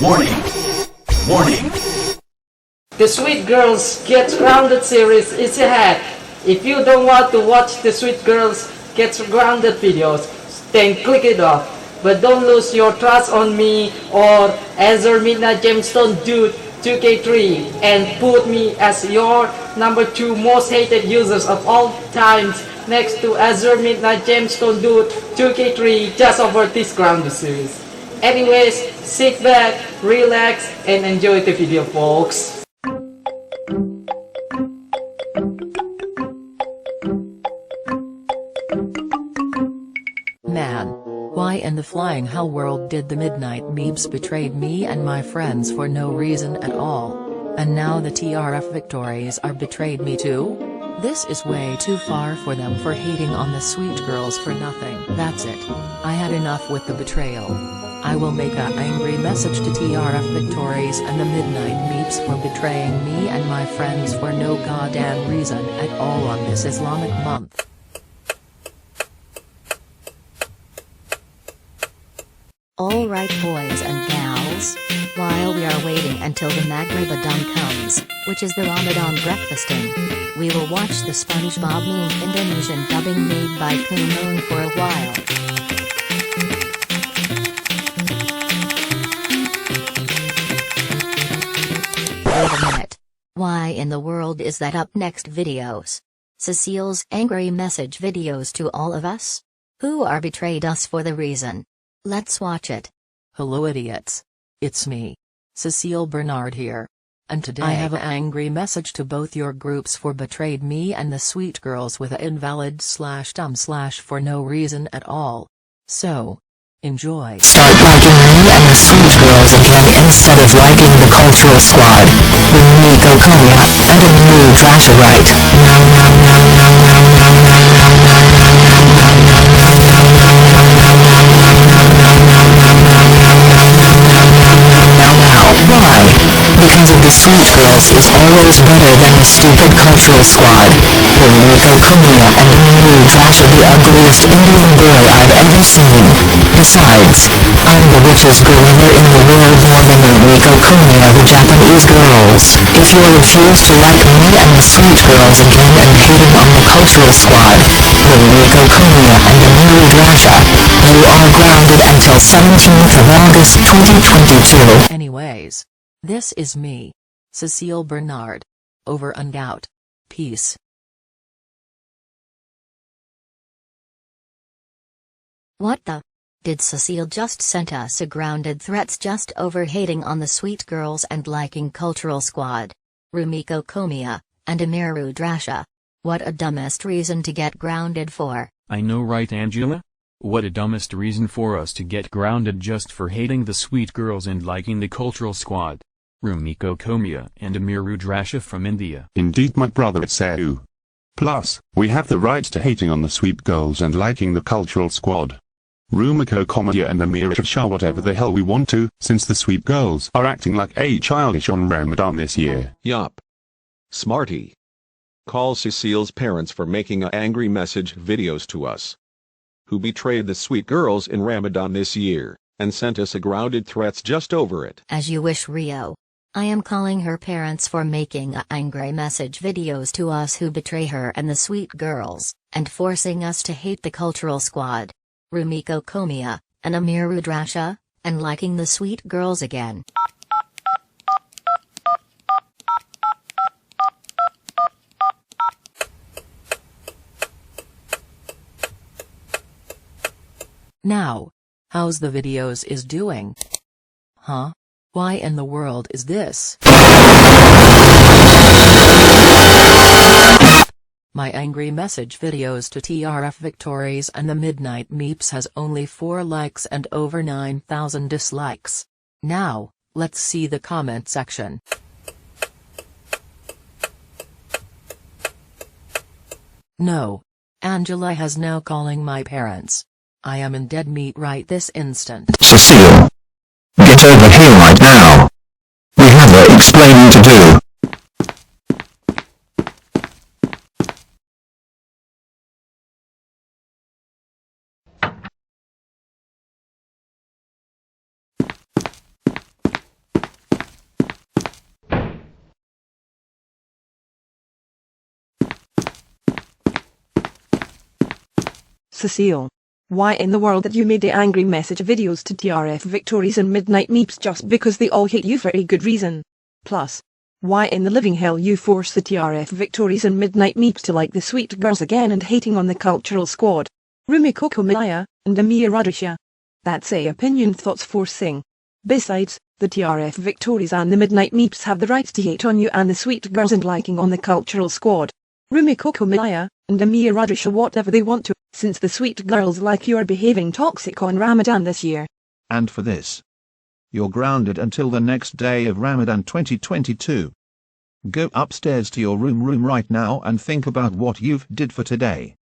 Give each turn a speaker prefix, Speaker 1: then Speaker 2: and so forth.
Speaker 1: Warning! Warning!
Speaker 2: The Sweet Girls Get Grounded series is ahead. If you don't want to watch the Sweet Girls Get Grounded videos, then click it off. But don't lose your trust on me or Azure Midnight Gemstone Dude 2K3 and put me as your number 2 most hated users of all times next to Azure Midnight Gemstone Dude 2K3 just over this Grounded series. Anyways, sit back, relax, and enjoy the video, folks.
Speaker 3: Man, why in the flying hell world did the Midnight Meeps betrayed me and my friends for no reason at all? And now the TRF Victories are betrayed me too? This is way too far for them for hating on the Sweet Girls for nothing. That's it. I had enough with the betrayal. I will make a angry message to TRF Victories and the Midnight Meeps for betraying me and my friends for no goddamn reason at all on this Islamic month.
Speaker 4: Alright boys and gals, while we are waiting until the Maghrib Adhan comes, which is the Ramadan breakfasting, we will watch the SpongeBob meme Indonesian dubbing made by Kunoon for a while. Wait a minute. Why in the world is that up next videos? Cecile's angry message videos to all of us? Who are betrayed us for the reason? Let's watch it.
Speaker 3: Hello idiots. It's me. Cecile Bernard here. And today I have an angry message to both your groups for betrayed me and the Sweet Girls with a invalid/dumb/ for no reason at all. So, enjoy.
Speaker 5: Start liking me and the Sweet Girls again instead of liking the Cultural Squad. Rumiko Konya and Amiru Drashite. Why? Because of the Sweet Girls is always better than the stupid Cultural Squad. Rumiko Konya and Amiru Drash are the ugliest Indian boy I've ever seen. Besides, I'm the richest gorilla in the world more than Rumiko Konya the Japanese girls. If you refuse to like me and the Sweet Girls again and hating on the Cultural Squad, Rumiko Konya and Amiru Drasha, you are grounded until 17th of August 2022.
Speaker 3: Anyways, this is me, Cecile Bernard. Over and out. Peace.
Speaker 4: What the? Did Cecile just send us a grounded threats just over hating on the Sweet Girls and liking Cultural Squad? Rumiko Komiya, and Amiru Drasha. What a dumbest reason to get grounded for.
Speaker 6: I know, right, Angela? What a dumbest reason for us to get grounded just for hating the Sweet Girls and liking the Cultural Squad. Rumiko Komiya and Amiru Drasha from India.
Speaker 7: Indeed, my brother, it's you. Plus, we have the right to hating on the Sweet Girls and liking the Cultural Squad. Rumiko Komiya and Amiru Drasha whatever the hell we want to, since the Sweet Girls are acting like a childish on Ramadan this year.
Speaker 8: Yup. Smarty. Call Cecile's parents for making a angry message videos to us. Who betrayed the Sweet Girls in Ramadan this year, and sent us a grounded threats just over it.
Speaker 4: As you wish, Rio. I am calling her parents for making a angry message videos to us who betray her and the Sweet Girls, and forcing us to hate the Cultural Squad. Rumiko Komiya, and Amiru Drasha, and liking the Sweet Girls again.
Speaker 3: Now, how's the videos is doing? Huh? Why in the world is this? My angry message videos to TRF Victories and the Midnight Meeps has only 4 likes and over 9,000 dislikes. Now, let's see the comment section. No. Angela has now calling my parents. I am in dead meat right this instant.
Speaker 5: Cecile. Get over here right now. We have explaining to do.
Speaker 9: Cecile. Why in the world did you made the angry message videos to TRF Victories and Midnight Meeps just because they all hate you for a good reason? Plus, why in the living hell you force the TRF Victories and Midnight Meeps to like the Sweet Girls again and hating on the Cultural Squad? Rumiko Komiya and Amir Radisha. That's a opinion thoughts forcing. Besides, the TRF Victories and the Midnight Meeps have the right to hate on you and the Sweet Girls and liking on the Cultural Squad. Rumiko Komiya and Amir Radisha whatever they want to, since the Sweet Girls like you are behaving toxic on Ramadan this year.
Speaker 10: And for this, you're grounded until the next day of Ramadan 2022. Go upstairs to your room right now and think about what you've did for today.